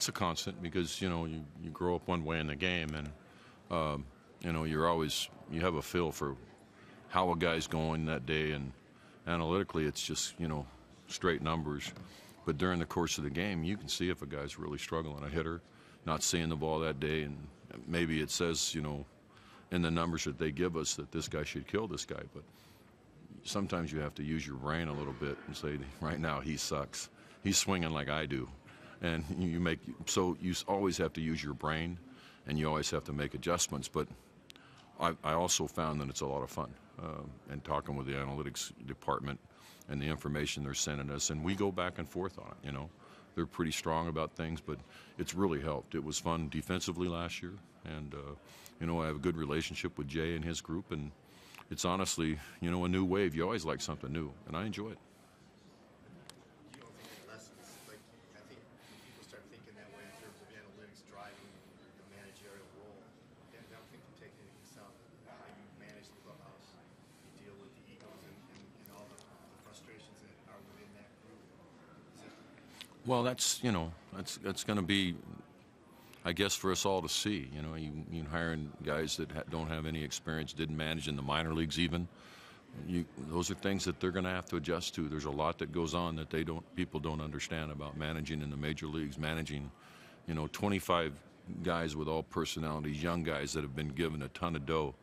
It's a constant because you grow up one way in the game, and you have a feel for how a guy's going that day, and analytically it's just straight numbers. But during the course of the game, you can see if a guy's really struggling, a hitter, not seeing the ball that day, and maybe it says in the numbers that they give us that this guy should kill this guy, but sometimes you have to use your brain a little bit and say, right now he sucks. He's swinging like I do. And you always have to use your brain, and you always have to make adjustments. But I also found that it's a lot of fun, and talking with the analytics department and the information they're sending us, and we go back and forth on it. They're pretty strong about things, but it's really helped. It was fun defensively last year, and I have a good relationship with Jay and his group, and it's honestly a new wave. You always like something new, and I enjoy it. You don't think the lessons, like, I think when people start thinking that way in terms of analytics driving the managerial role, then I don't think you take into account how you manage the clubhouse, you deal with the egos and all the frustrations that are within that group. Well, that's going to be, I guess, for us all to see. You hiring guys that don't have any experience, didn't manage in the minor leagues even. Those are things that they're going to have to adjust to. There's a lot that goes on that people don't understand about managing in the major leagues. Managing, 25 guys with all personalities, young guys that have been given a ton of dough,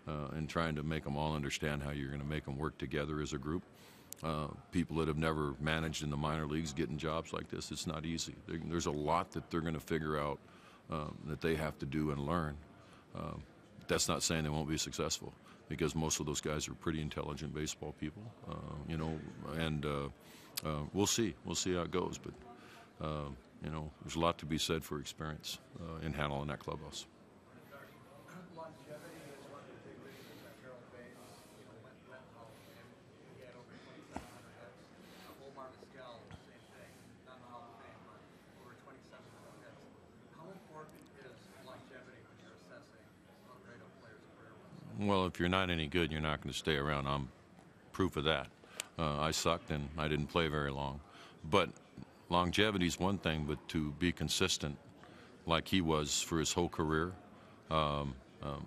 and trying to make them all understand how you're going to make them work together as a group. People that have never managed in the minor leagues getting jobs like this, it's not easy. There's a lot that they're going to figure out that they have to do and learn. That's not saying they won't be successful, because most of those guys are pretty intelligent baseball people, and we'll see. We'll see how it goes. But, there's a lot to be said for experience in handling that clubhouse. Longevity is one of the big reasons that Harold Baines went Hall of Fame. He had over 2,700 hits. Omar Vizquel, same thing, not in the Hall of Fame, but over 2,700 hits. How important is longevity when you're assessing how great a player's career was? Well, if you're not any good, you're not going to stay around. I'm proof of that. I sucked and I didn't play very long. But longevity is one thing, but to be consistent like he was for his whole career,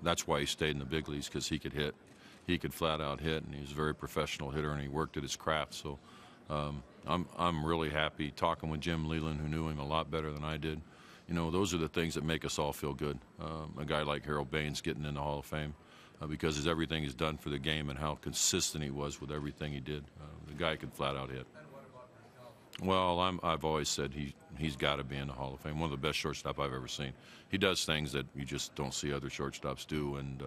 that's why he stayed in the big leagues, because he could hit. He could flat out hit, and he was a very professional hitter, and he worked at his craft. So I'm really happy talking with Jim Leyland, who knew him a lot better than I did. Those are the things that make us all feel good. A guy like Harold Baines getting in the Hall of Fame, because everything he's done for the game and how consistent he was with everything he did. The guy could flat out hit. And what about Vizquel? Well, I've always said he's got to be in the Hall of Fame. One of the best shortstop I've ever seen. He does things that you just don't see other shortstops do, and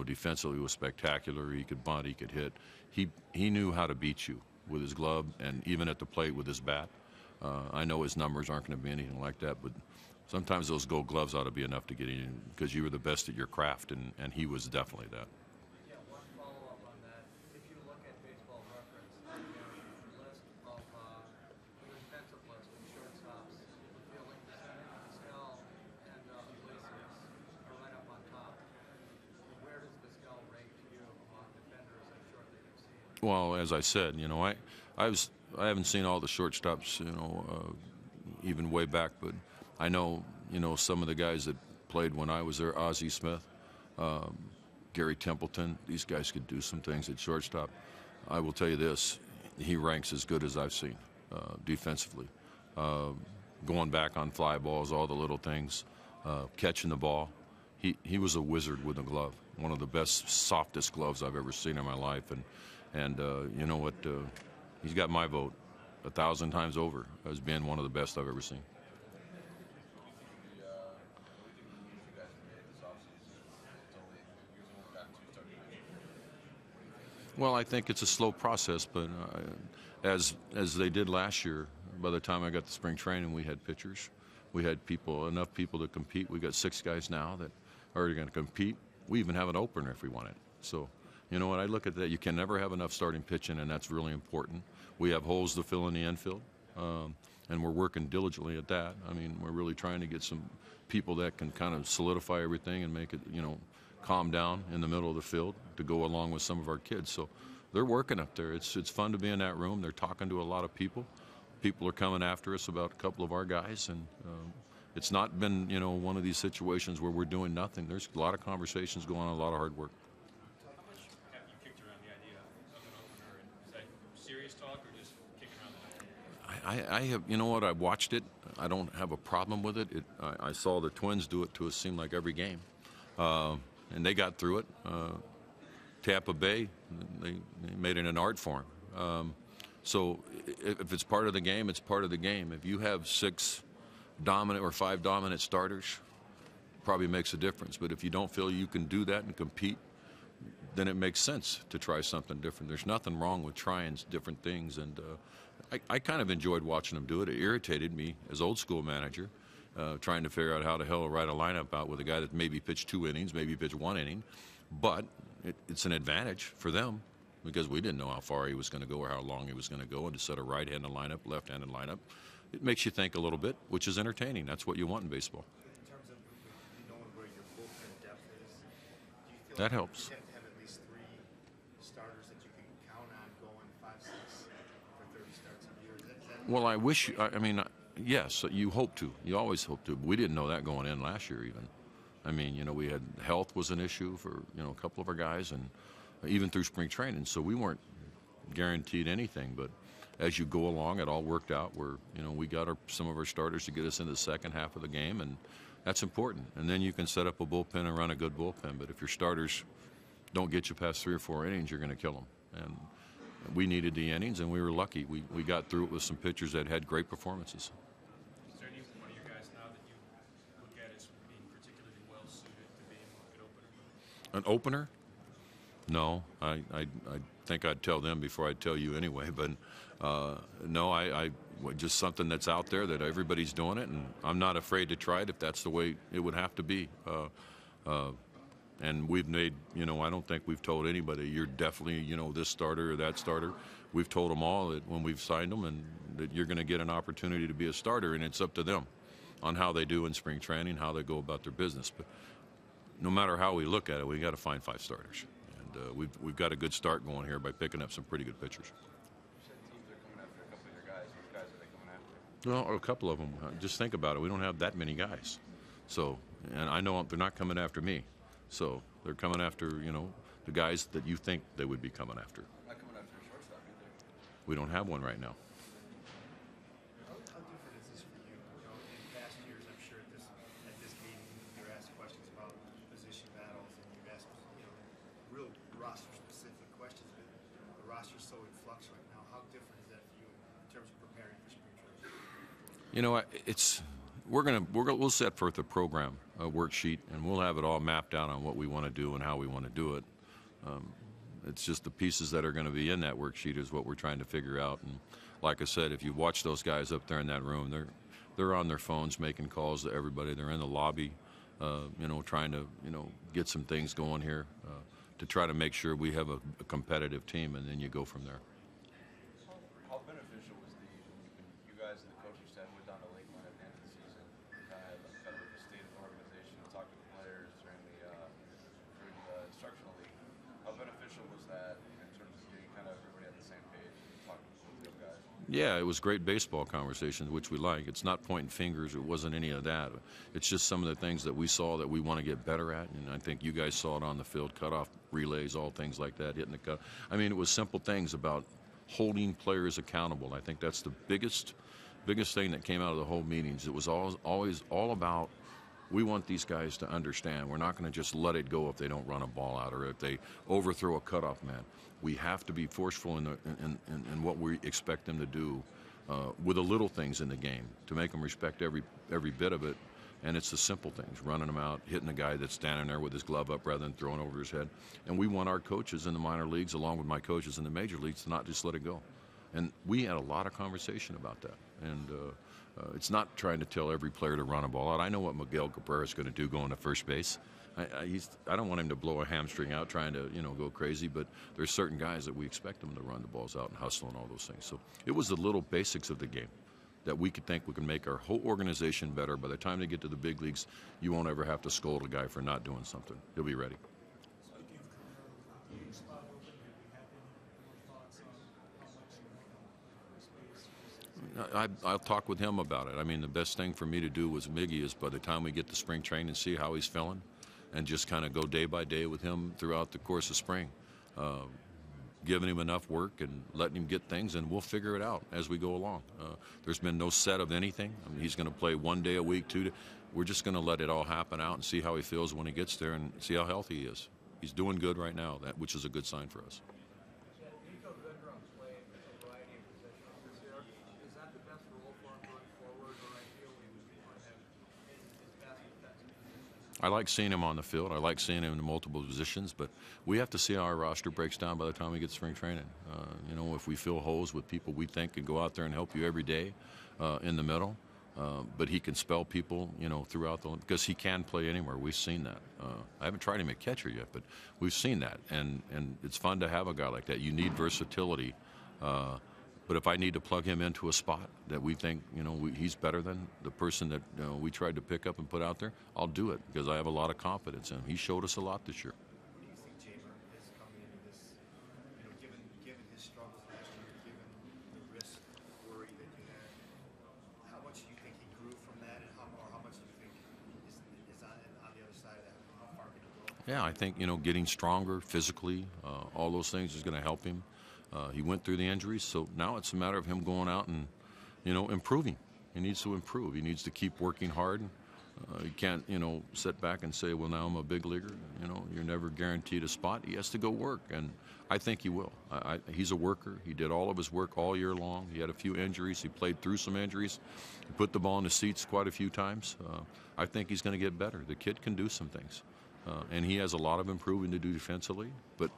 defensively was spectacular. He could bunt, he could hit. He knew how to beat you with his glove, and even at the plate with his bat. I know his numbers aren't going to be anything like that, but sometimes those gold gloves ought to be enough to get in, because you were the best at your craft, and he was definitely that. Yeah, one follow-up on that. If you look at Baseball Reference, your list of the defensive list of shortstops, fielding percentage, Vizquel and Iglesias are right up on top. Where does Vizquel rank to you among defenders and short that you've seen? Well, as I said, I haven't seen all the shortstops, even way back, but I know, some of the guys that played when I was there, Ozzie Smith, Gary Templeton. These guys could do some things at shortstop. I will tell you this, he ranks as good as I've seen defensively. Going back on fly balls, all the little things, catching the ball. He was a wizard with a glove, one of the best, softest gloves I've ever seen in my life. And you know what? He's got my vote 1,000 times over as being one of the best I've ever seen. Well, I think it's a slow process, but as they did last year, by the time I got to spring training, we had pitchers. We had enough people to compete. We got 6 guys now that are going to compete. We even have an opener if we want it. So, when I look at that, you can never have enough starting pitching, and that's really important. We have holes to fill in the infield, and we're working diligently at that. I mean, we're really trying to get some people that can kind of solidify everything and make it, calm down in the middle of the field to go along with some of our kids. So they're working up there. It's fun to be in that room. They're talking to a lot of people people are coming after us about a couple of our guys, and it's not been, you know, one of these situations where we're doing nothing. There's a lot of conversations going on, a lot of hard work. How much have you kicked around the idea of an opener? And is that serious talk or just kicking around the idea? I have, you know what, I watched it. I don't have a problem with it. I saw the Twins do it to us, seem like every game. And they got through it. Tampa Bay, they made it an art form. So if it's part of the game, it's part of the game. If you have 6 dominant or 5 dominant starters, probably makes a difference. But if you don't feel you can do that and compete, then it makes sense to try something different. There's nothing wrong with trying different things. And I kind of enjoyed watching them do it. It irritated me as old school manager, trying to figure out how the hell to write a lineup out with a guy that maybe pitched 2 innings, maybe pitched 1 inning. But it's an advantage for them because we didn't know how far he was going to go or how long he was going to go. And to set a right-handed lineup, left-handed lineup, it makes you think a little bit, which is entertaining. That's what you want in baseball. In terms of knowing where your bullpen depth is, do you feel That like helps. you have at least 3 starters that you can count on going 5, 6 for 30 starts a year? Is that Well, I wish, I mean, yes, you hope to. You always hope to. But we didn't know that going in last year even. I mean, you know, we had health was an issue for, you know, a couple of our guys and even through spring training. So we weren't guaranteed anything. But as you go along, it all worked out where, you know, we got some of our starters to get us into the second half of the game. And that's important. And then you can set up a bullpen and run a good bullpen. But if your starters don't get you past 3 or 4 innings, you're going to kill them. And we needed the innings, and we were lucky. We got through it with some pitchers that had great performances. Is there any one of your guys now that you look at as being particularly well suited to being a good opener? An opener? No, I think I'd tell them before I'd tell you anyway. But no, I just something that's out there that everybody's doing it, and I'm not afraid to try it if that's the way it would have to be. And we've made, you know, I don't think we've told anybody you're definitely, you know, this starter or that starter. We've told them all that when we've signed them and that you're going to get an opportunity to be a starter, and it's up to them on how they do in spring training, how they go about their business. But no matter how we look at it, we got to find 5 starters. And we've got a good start going here by picking up some pretty good pitchers. You said teams are coming after a couple of your guys. Which guys are they coming after? Well, a couple of them. Just think about it. We don't have that many guys. So, and I know they're not coming after me. So they're coming after, you know, the guys that you think they would be coming after. Not coming after a shortstop either. We don't have one right now. How different is this for you? You know, in past years, I'm sure at this meeting, you're asked questions about position battles, and you've asked, you know, real roster-specific questions. But the roster's so in flux right now. How different is that for you in terms of preparing for spring training? You know, we'll set forth a program, a worksheet, and we'll have it all mapped out on what we want to do and how we want to do it. It's just the pieces that are going to be in that worksheet is what we're trying to figure out. And like I said, if you watch those guys up there in that room, they're on their phones making calls to everybody. They're in the lobby, you know, trying to, you know, get some things going here to try to make sure we have a competitive team, and then you go from there. How beneficial was when you guys and the coaching staff went down to Lakeland at the end of the season, kind of look at the state of the organization and talk to the players during the instructional league? How beneficial was that in terms of getting kind of everybody on the same page and talking with those guys? Yeah, it was great baseball conversations, which we like. It's not pointing fingers. It wasn't any of that. It's just some of the things that we saw that we want to get better at, and I think you guys saw it on the field, cutoff relays, all things like that, hitting the cut. I mean, it was simple things about holding players accountable. I think that's the biggest thing that came out of the whole meetings. It was always all about, we want these guys to understand we're not going to just let it go if they don't run a ball out or if they overthrow a cutoff man. We have to be forceful in what we expect them to do with the little things in the game to make them respect every bit of it. And it's the simple things, running them out, hitting the guy that's standing there with his glove up rather than throwing over his head. And we want our coaches in the minor leagues, along with my coaches in the major leagues, to not just let it go. And we had a lot of conversation about that. And it's not trying to tell every player to run a ball out. I know what Miguel Cabrera is going to do going to first base. I don't want him to blow a hamstring out trying to, you know, go crazy, but there's certain guys that we expect them to run the balls out and hustle and all those things. So it was the little basics of the game that we could think we can make our whole organization better. By the time they get to the big leagues, you won't ever have to scold a guy for not doing something. He'll be ready. Speaking of Cabrera, the spot open, have you had any more thoughts on how much you want to space? I'll talk with him about it. I mean, the best thing for me to do with Miggy is by the time we get to spring training, see how he's feeling, and just kind of go day by day with him throughout the course of spring, giving him enough work and letting him get things, and we'll figure it out as we go along. There's been no set of anything. I mean, he's going to play 1 day a week, 2 days. We're just going to let it all happen out and see how he feels when he gets there and see how healthy he is. He's doing good right now, which is a good sign for us. Yeah, Nico Goodrum played a variety of positions this year. Is that the best role for him going forward, or ideally would you want him in his best defensive position? I like seeing him on the field. I like seeing him in multiple positions, but we have to see how our roster breaks down by the time we get to spring training. You know, if we fill holes with people we think can go out there and help you every day in the middle, but he can spell people, you know, throughout because he can play anywhere. We've seen that. I haven't tried him at catcher yet, but we've seen that, and it's fun to have a guy like that. You need versatility. But if I need to plug him into a spot that we think, you know, he's better than the person that we tried to pick up and put out there, I'll do it because I have a lot of confidence in him. He showed us a lot this year. What do you think Jamer is coming into this, you know, given his struggles last year, given the risk worry that you had, how much do you think he grew from that, and how much do you think is on the other side of that? How far can he go? Yeah, I think, you know, getting stronger physically, all those things is going to help him. He went through the injuries, so now it's a matter of him going out and, you know, improving. He needs to improve. He needs to keep working hard. He can't, you know, sit back and say, well, now I'm a big leaguer. You know, you're never guaranteed a spot. He has to go work, and I think he will. He's a worker. He did all of his work all year long. He had a few injuries. He played through some injuries. He put the ball in the seats quite a few times. I think he's going to get better. The kid can do some things, and he has a lot of improving to do defensively, but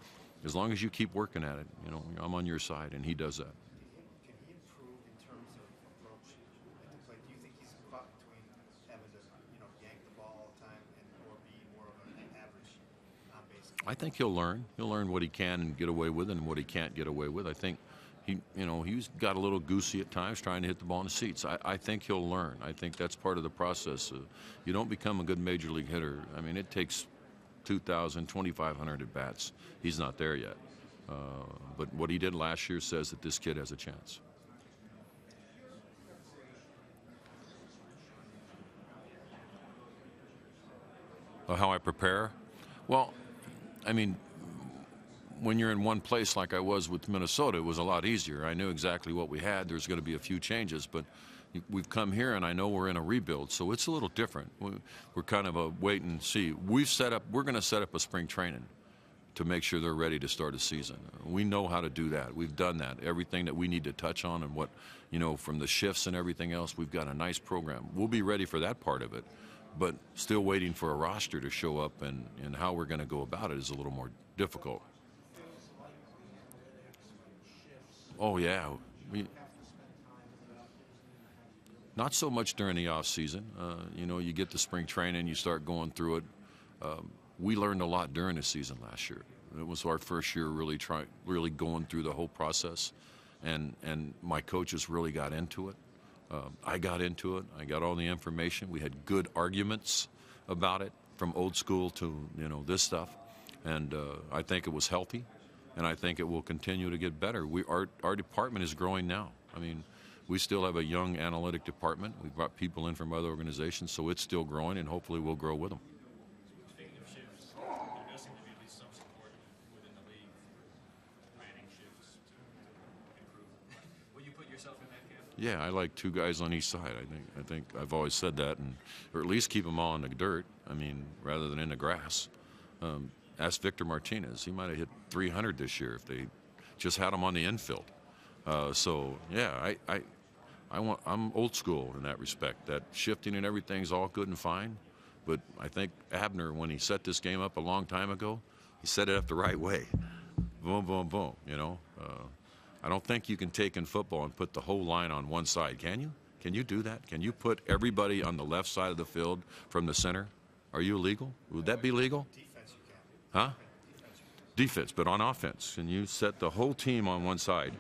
as long as you keep working at it, you know, I'm on your side, and he does that. Can he improve in terms of approach at the plate? Do you think he's caught between having to, you know, yank the ball all the time or be more of an average on-base? I think he'll learn. He'll learn what he can get away with and what he can't get away with. I think he, you know, he's got a little goosey at times trying to hit the ball in the seats. I think he'll learn. I think that's part of the process. You don't become a good major league hitter. I mean, it takes 2,000, 2,500 at bats. He's not there yet. But what he did last year says that this kid has a chance. How I prepare? Well, I mean, when you're in one place like I was with Minnesota, it was a lot easier. I knew exactly what we had. There's going to be a few changes, but we've come here, and I know we're in a rebuild, so it's a little different. We're kind of a wait and see. We're going to set up a spring training to make sure they're ready to start a season. We know how to do that. We've done that. Everything that we need to touch on and what, you know, from the shifts and everything else, we've got a nice program. We'll be ready for that part of it, but still waiting for a roster to show up, and how we're going to go about it is a little more difficult. Oh, yeah. Not so much during the off season. You know, you get to spring training, you start going through it. We learned a lot during the season last year. It was our first year really going through the whole process, and my coaches really got into it. I got into it. I got all the information. We had good arguments about it, from old school to, you know, this stuff, and I think it was healthy, and I think it will continue to get better. Our department is growing now. I mean, we still have a young analytic department. We've brought people in from other organizations, so it's still growing, and hopefully we'll grow with them. Speaking of shifts, there does seem to be at least some support within the league for manning shifts to improve. Will you put yourself in that camp? Yeah, I like two guys on each side. I think I've always said that, or at least keep them all in the dirt. I mean, rather than in the grass. Ask Victor Martinez. He might have hit 300 this year if they just had him on the infield. So yeah, I'm old school in that respect. That shifting and everything's all good and fine, but I think Abner, when he set this game up a long time ago, he set it up the right way. Boom, boom, boom. You know, I don't think you can take in football and put the whole line on one side. Can you? Can you do that? Can you put everybody on the left side of the field from the center? Are you illegal? Would that be legal? Defense you can. Huh? Defense, but on offense, can you set the whole team on one side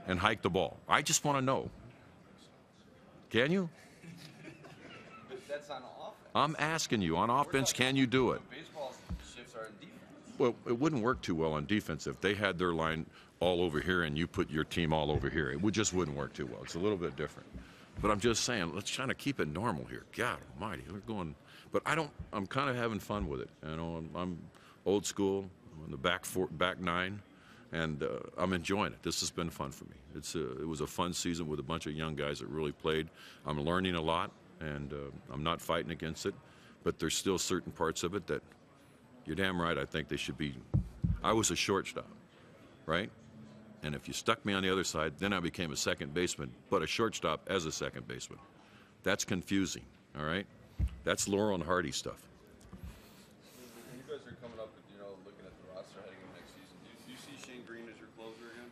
and hike the ball? I just want to know. Can you? But that's on offense. I'm asking you, on offense, can you do it? Baseball shifts are in defense. Well, it wouldn't work too well on defense if they had their line all over here and you put your team all over here. It just wouldn't work too well. It's a little bit different. But I'm just saying, let's try to keep it normal here. God almighty, we're going. But I'm kind of having fun with it. You know, I'm old school, I'm in the back nine, and I'm enjoying it. This has been fun for me. It was a fun season with a bunch of young guys that really played. I'm learning a lot, and I'm not fighting against it. But there's still certain parts of it that you're damn right. I think they should be. I was a shortstop, right? And if you stuck me on the other side, then I became a second baseman, but a shortstop as a second baseman. That's confusing, all right? That's Laurel and Hardy stuff. When you guys are coming up, looking at the roster heading into next season, do you see Shane Green as your closer again?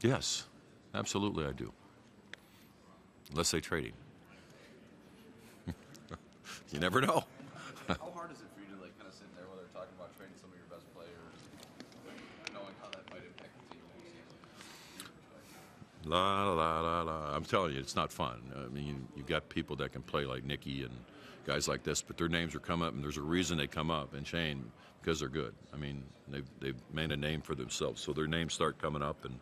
Yes, absolutely I do. Unless they trade him. You never know. How hard is it for you to kind of sit there while they're talking about trading some of your best players, knowing how that might impact the team next season? La la la la. I'm telling you, it's not fun. I mean, you've got people that can play like Nicky and guys like this, but their names are come up, and there's a reason they come up. And Shane, because they're good. I mean, they've made a name for themselves, so their names start coming up, and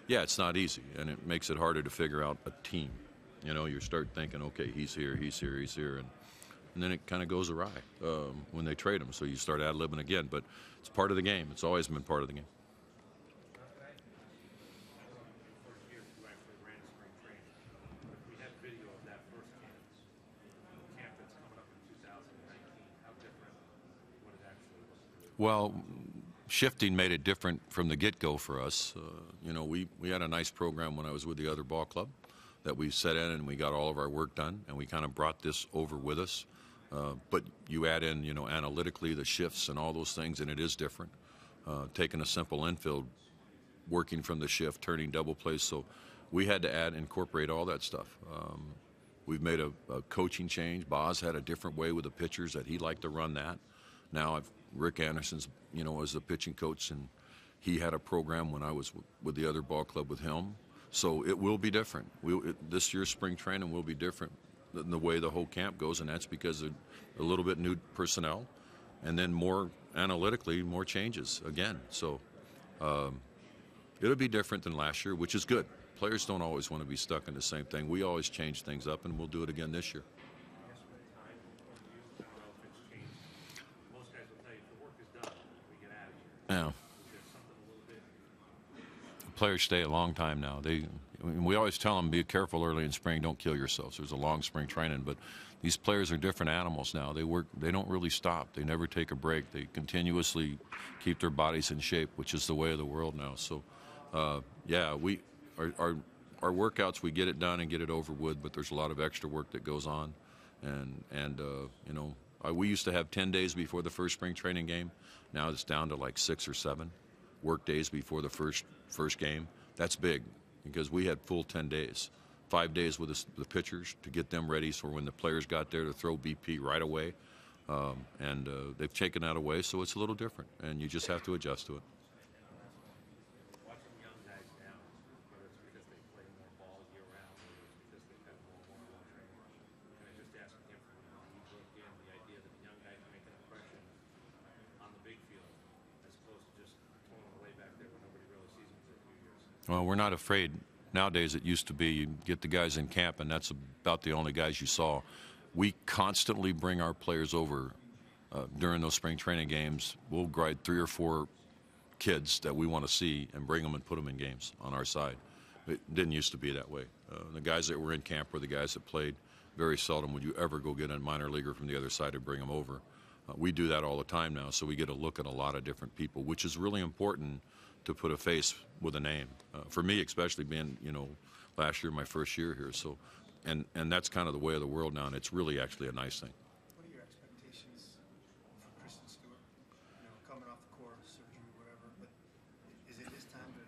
yeah, it's not easy, and it makes it harder to figure out a team. You know, you start thinking, okay, he's here, and then it kind of goes awry when they trade him. So you start ad-libbing again, but it's part of the game. It's always been part of the game. First year you actually ran a spring training. But if we had video of that first camp that's coming up in 2019, how different would it actually look? Well, shifting made it different from the get-go for us. We had a nice program when I was with the other ball club that we set in, and we got all of our work done, and we kind of brought this over with us. But you add in, analytically the shifts and all those things, and it is different. Taking a simple infield, working from the shift, turning double plays. So we had to incorporate all that stuff. We've made a coaching change. Boz had a different way with the pitchers that he liked to run that. Now Rick Anderson's, as the pitching coach, and he had a program when I was with the other ball club with him. So it will be different. This year's spring training will be different than the way the whole camp goes, and that's because of a little bit new personnel, and then more analytically, more changes again. So it'll be different than last year, which is good. Players don't always want to be stuck in the same thing. We always change things up, and we'll do it again this year. I guess with time, I don't know if it's changed. Most guys will tell you if the work is done, we get out of here. Yeah. Is there something a little bit? Players stay a long time now. We always tell them, be careful early in spring, don't kill yourselves. There's a long spring training, but these players are different animals now. They don't really stop. They never take a break. They continuously keep their bodies in shape, which is the way of the world now. So, our workouts, we get it done and get it over with, but there's a lot of extra work that goes on. We used to have 10 days before the first spring training game. Now it's down to like 6 or 7 work days before the first game. That's big because we had full 10 days, 5 days with the pitchers to get them ready for when the players got there to throw BP right away. They've taken that away, so it's a little different, and you just have to adjust to it. Watching young guys now, whether it's because they play more ball year round, or it's because they've had more one-on-one training, and I just asking him from he broke in the idea that the young guys make an impression on the big field as opposed to just throwing away back there when nobody really sees them for a few years. Well, we're not afraid. Nowadays, it used to be you get the guys in camp, and that's about the only guys you saw. We constantly bring our players over during those spring training games. We'll grade 3 or 4 kids that we want to see and bring them and put them in games on our side. It didn't used to be that way. The guys that were in camp were the guys that played. Very seldom would you ever go get a minor leaguer from the other side and bring them over. We do that all the time now, so we get a look at a lot of different people, which is really important to put a face with a name. For me, especially being, last year, my first year here. So, and that's kind of the way of the world now, and it's really actually a nice thing. What are your expectations for Kristen Stewart? Coming off the court, surgery, whatever, but is it his time to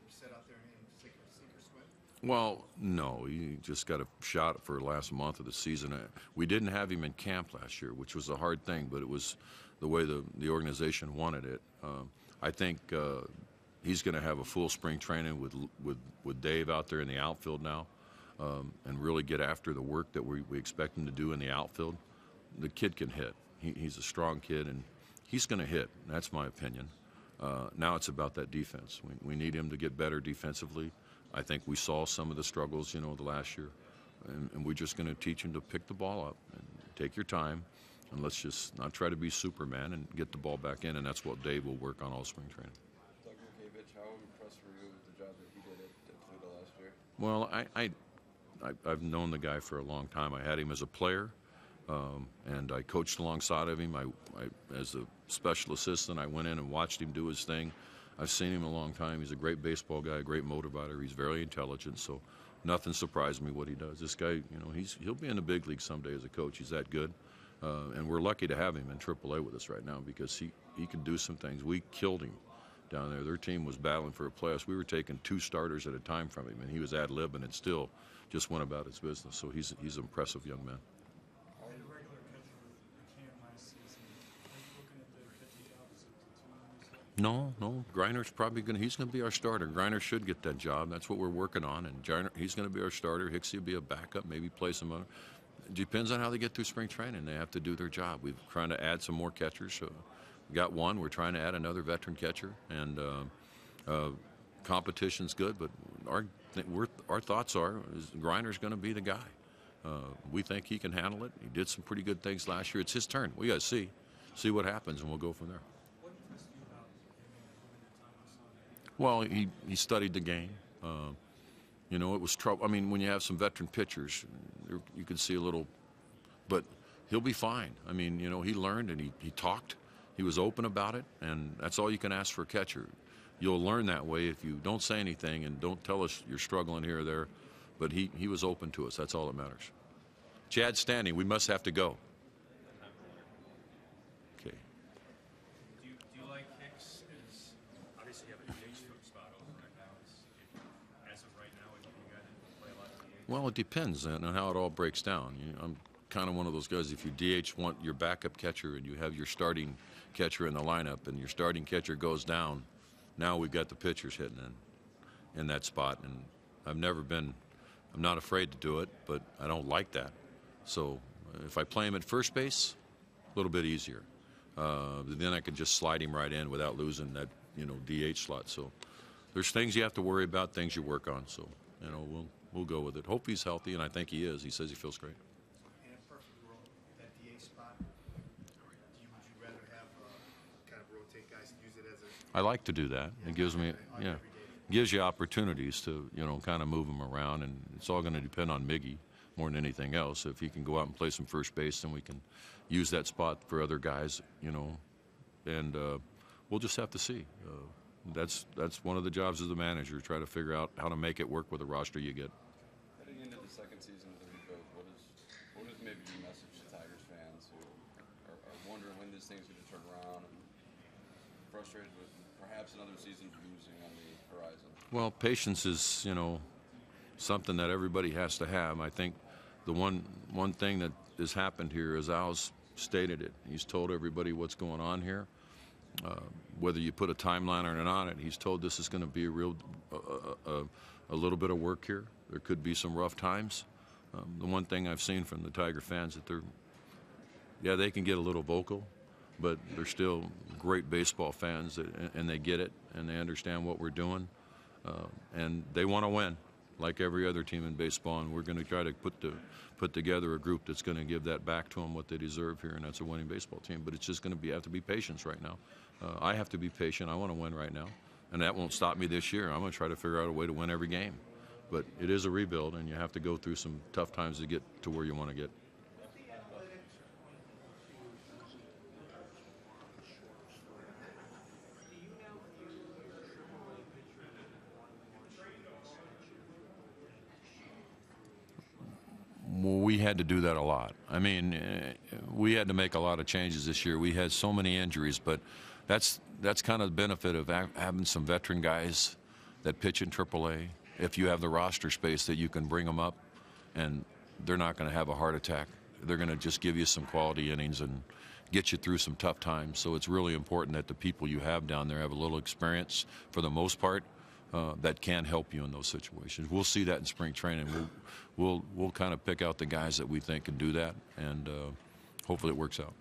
sit out there and sink or swim? Well, no, he just got a shot for the last month of the season. We didn't have him in camp last year, which was a hard thing, but it was the way the organization wanted it. I think he's going to have a full spring training with Dave out there in the outfield now, and really get after the work that we expect him to do in the outfield. The kid can hit. He's a strong kid, and he's going to hit. That's my opinion. Now it's about that defense. We need him to get better defensively. I think we saw some of the struggles, the last year, and we're just going to teach him to pick the ball up and take your time, and let's just not try to be Superman and get the ball back in, and that's what Dave will work on all spring training. Doug Mickavich, how impressed were you with the job that he did at Toledo last year? Well, I've known the guy for a long time. I had him as a player, and I coached alongside of him. As a special assistant, I went in and watched him do his thing. I've seen him a long time. He's a great baseball guy, a great motivator. He's very intelligent, so nothing surprised me what he does. This guy, he'll be in the big league someday as a coach. He's that good, and we're lucky to have him in AAA with us right now because he can do some things. We killed him down there. Their team was battling for a playoffs. We were taking 2 starters at a time from him, and he was ad-libbing and still just went about his business. So he's an impressive young man. Had a regular catcher with McCann last season. Are you looking at the catching jobs at the 2 years? No. Griner's probably he's going to be our starter. Griner should get that job. That's what we're working on. And he's going to be our starter. Hicksey will be a backup, maybe play some other. It depends on how they get through spring training. They have to do their job. We're trying to add some more catchers. We got one. We're trying to add another veteran catcher. And competition's good, but our thoughts are Griner's going to be the guy. We think he can handle it. He did some pretty good things last year. It's his turn. We got to see what happens, and we'll go from there. What impressed you about him and having that time on Sunday? Well, he studied the game. It was trouble. I mean, when you have some veteran pitchers, you can see a little, but he'll be fine. I mean, he learned and he talked. He was open about it, and that's all you can ask for a catcher. You'll learn that way if you don't say anything and don't tell us you're struggling here or there. But he was open to us. That's all that matters. Chad Standing, we must have to go. Okay. Do you like Hicks? Obviously you have a DH spot open right now. As of right now, you got to play a lot of DH. Well, it depends on how it all breaks down. I'm kind of one of those guys, if you DH want your backup catcher and you have your starting catcher in the lineup and your starting catcher goes down, now we've got the pitchers hitting in that spot. And I'm not afraid to do it, but I don't like that. So if I play him at first base, a little bit easier. Then I can just slide him right in without losing that, DH slot. So there's things you have to worry about, things you work on. So, we'll go with it. Hope he's healthy, and I think he is. He says he feels great. In a perfect world, that DA spot, would you rather have kind of rotate guys and use it as a I like to do that. It gives me, gives you opportunities to, kind of move them around, and it's all going to depend on Miggy more than anything else. If he can go out and play some first base, then we can use that spot for other guys, and we'll just have to see. That's one of the jobs of the manager, try to figure out how to make it work with the roster you get. Heading into the second season of the rebuild, what is maybe your message to Tigers fans who are wondering when this thing's going to turn around and frustrated with perhaps another season of losing on the horizon? Well, patience is, something that everybody has to have. I think the one thing that has happened here is Al's stated it. He's told everybody what's going on here. Whether you put a timeline or not on it, he's told this is going to be a little bit of work here. There could be some rough times. The one thing I've seen from the Tiger fans that they can get a little vocal, but they're still great baseball fans, and they get it, and they understand what we're doing, and they want to win, like every other team in baseball. And we're going to try to put together a group that's going to give that back to them what they deserve here, and that's a winning baseball team. But it's just going to have to be patience right now. I have to be patient. I want to win right now, and that won't stop me this year. I'm going to try to figure out a way to win every game. But it is a rebuild, and you have to go through some tough times to get to where you want to get. We had to do that a lot. I mean, we had to make a lot of changes this year. We had so many injuries, but that's kind of the benefit of having some veteran guys that pitch in AAA. If you have the roster space that you can bring them up, and they're not going to have a heart attack. They're going to just give you some quality innings and get you through some tough times. So it's really important that the people you have down there have a little experience for the most part that can help you in those situations. We'll see that in spring training. We'll kind of pick out the guys that we think can do that, and hopefully it works out.